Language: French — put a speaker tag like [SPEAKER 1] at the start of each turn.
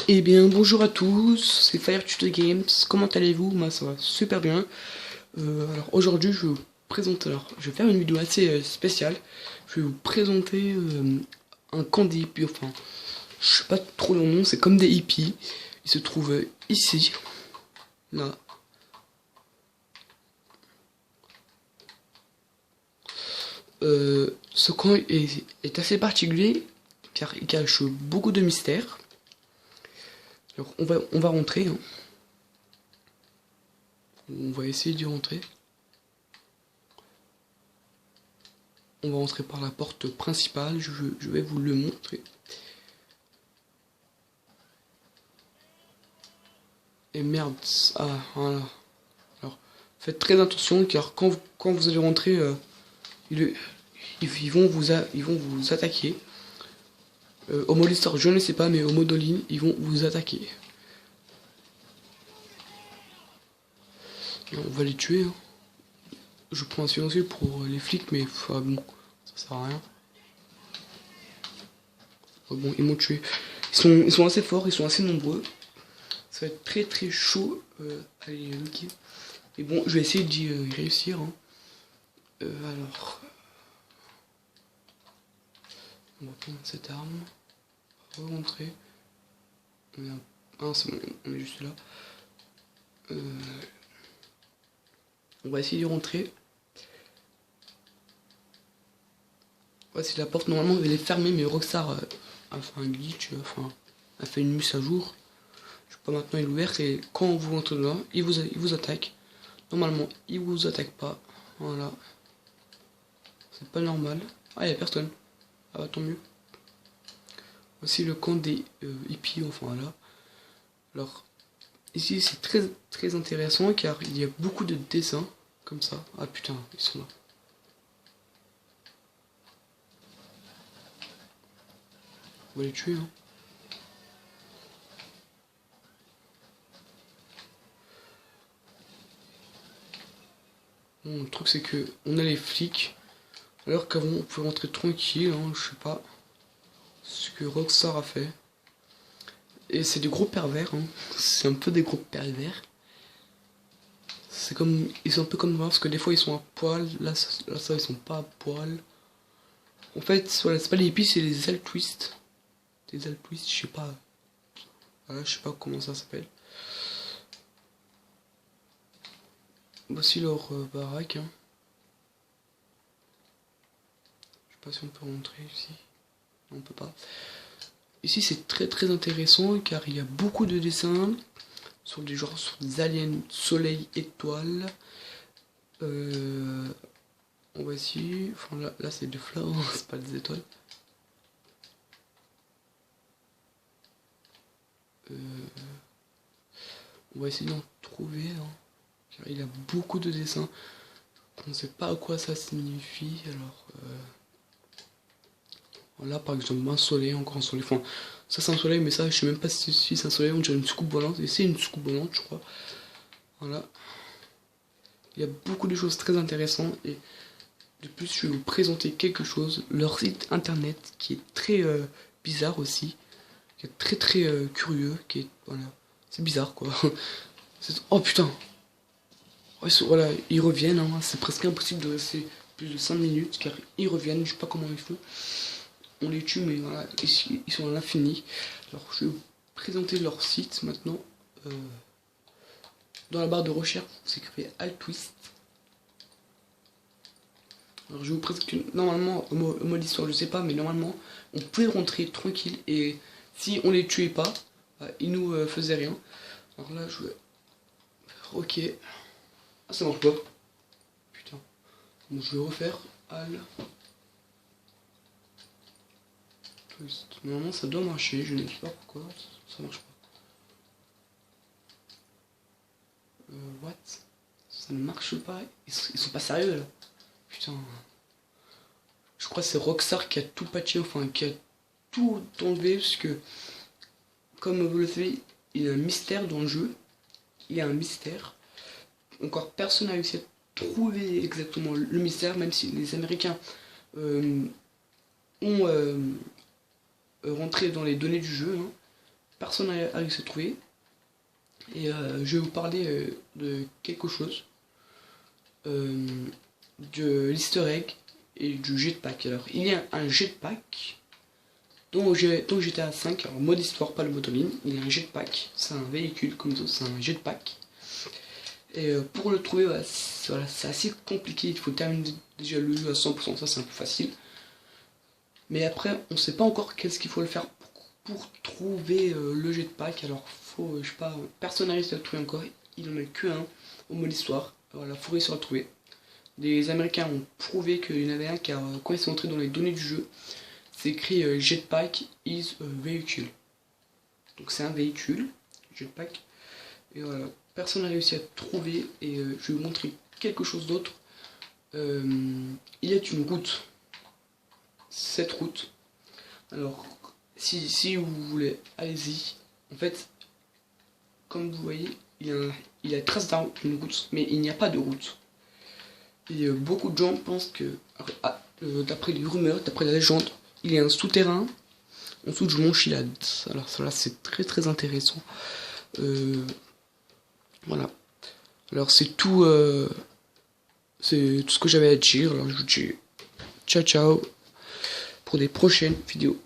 [SPEAKER 1] Eh bien bonjour à tous, c'est Fire Tutor Games, comment allez-vous? Moi ça va super bien. Alors aujourd'hui je vais vous présenter, je vais faire une vidéo assez spéciale. Je vais vous présenter un camp des hippies, enfin je sais pas trop le nom, c'est comme des hippies. Il se trouve ici, là. Ce camp est assez particulier car il cache beaucoup de mystères. Alors on va rentrer, hein. On va essayer d'y rentrer. On va rentrer par la porte principale, je vais vous le montrer. Et merde, ah voilà. Alors, faites très attention car quand vous allez rentrer, ils vont vous attaquer. Au mode histoire, je ne sais pas, mais au mode ligne, ils vont vous attaquer. Et on va les tuer, hein. Je prends un silencieux pour les flics, mais bon, ça sert à rien. Bon, ils m'ont tué. Ils sont assez forts, ils sont assez nombreux. Ça va être très très chaud à les niquer. Et bon, je vais essayer d'y réussir, hein. Alors, on va prendre cette arme, re-rentrer. Ah, c'est bon, on est juste là. On va essayer de rentrer. Voici la porte, normalement elle est fermée, mais Rockstar a fait un glitch, enfin, a fait une mise à jour. Je sais pas, maintenant elle est ouverte et quand vous rentrez dedans, il vous attaque. Normalement, il vous attaque pas. Voilà. C'est pas normal. Ah, il y a personne. Ah bah tant mieux. Voici le camp des hippies, enfin voilà. Alors, ici c'est très très intéressant car il y a beaucoup de dessins comme ça. Ah putain, ils sont là. On va les tuer, hein. Bon, le truc c'est que on a les flics. Alors qu'avant on pouvait rentrer tranquille, hein, je sais pas ce que Rockstar a fait. Et c'est des gros pervers, hein. C'est un peu des gros pervers. C'est comme. Ils sont un peu comme moi, parce que des fois ils sont à poil, là ça ils sont pas à poil. En fait, voilà, c'est pas les hippies, c'est les altruistes. Des altruistes, je sais pas. Voilà, je sais pas comment ça s'appelle. Voici leur baraque, hein. Je sais pas si on peut rentrer ici. Non, on peut pas. Ici c'est très très intéressant car il y a beaucoup de dessins sur des genres, sur des aliens, soleil, étoiles. On va essayer. Enfin là c'est des fleurs, c'est pas des étoiles. On va essayer d'en trouver, hein, car il y a beaucoup de dessins. On ne sait pas à quoi ça signifie. Alors voilà, par exemple un soleil, encore un soleil. Enfin ça c'est un soleil, mais ça je sais même pas si c'est un soleil. On dirait une soucoupe volante. Et c'est une soucoupe volante, je crois. Voilà. Il y a beaucoup de choses très intéressantes et de plus je vais vous présenter quelque chose, leur site internet qui est très bizarre aussi, qui est très très curieux, qui est voilà, c'est bizarre quoi. Oh putain, ouais, voilà, ils reviennent, hein. C'est presque impossible de rester plus de 5 minutes car ils reviennent, je sais pas comment ils font. On les tue mais voilà, ils sont à l'infini. Alors je vais vous présenter leur site maintenant. Dans la barre de recherche, vous écrivez Altruist. Alors je vous présente que normalement, au mode histoire, je sais pas, mais normalement, on pouvait rentrer tranquille et si on les tuait pas, ils nous faisaient rien. Alors là, je vais... Ok. Ah, ça marche pas. Putain. Bon, je vais refaire. Al. Normalement, ça doit marcher, je ne sais pas pourquoi, ça marche pas. What? Ça ne marche pas. Ils sont pas sérieux là. Putain. Je crois que c'est Rockstar qui a tout patché, enfin qui a tout enlevé, parce que, comme vous le savez, il y a un mystère dans le jeu. Il y a un mystère. Encore personne n'a réussi à trouver exactement le mystère, même si les Américains ont rentré dans les données du jeu, hein. personne n'a réussi à trouver. Et je vais vous parler de quelque chose, de l'easter egg et du jetpack. Alors il y a un jetpack dont j'étais à 5, alors mode histoire, pas le mode en ligne. Il y a un jetpack, c'est un véhicule comme ça, c'est un jetpack. Et pour le trouver, voilà, c'est assez compliqué, il faut terminer déjà le jeu à 100%, ça c'est un peu facile. Mais après, on sait pas encore qu'est-ce qu'il faut le faire pour trouver le jetpack. Alors faut, je sais pas, personne n'a réussi à le trouver encore, il en a que un au mode histoire. Voilà, faut réussir à le trouver. Les Américains ont prouvé qu'il y en avait un car quand ils sont entrés dans les données du jeu, c'est écrit jetpack is a vehicle. Donc c'est un véhicule, jetpack. Et voilà, personne n'a réussi à trouver. Et je vais vous montrer quelque chose d'autre. Il y a une route. Cette route. Alors, si vous voulez, allez-y. En fait, comme vous voyez, il y a trace d'une route, mais il n'y a pas de route. Et beaucoup de gens pensent que, d'après les rumeurs, d'après la légende, il y a un souterrain en dessous du mont Chiliad. Alors cela c'est très intéressant. Voilà. Alors c'est tout ce que j'avais à dire. Alors je vous dis ciao ciao pour des prochaines vidéos.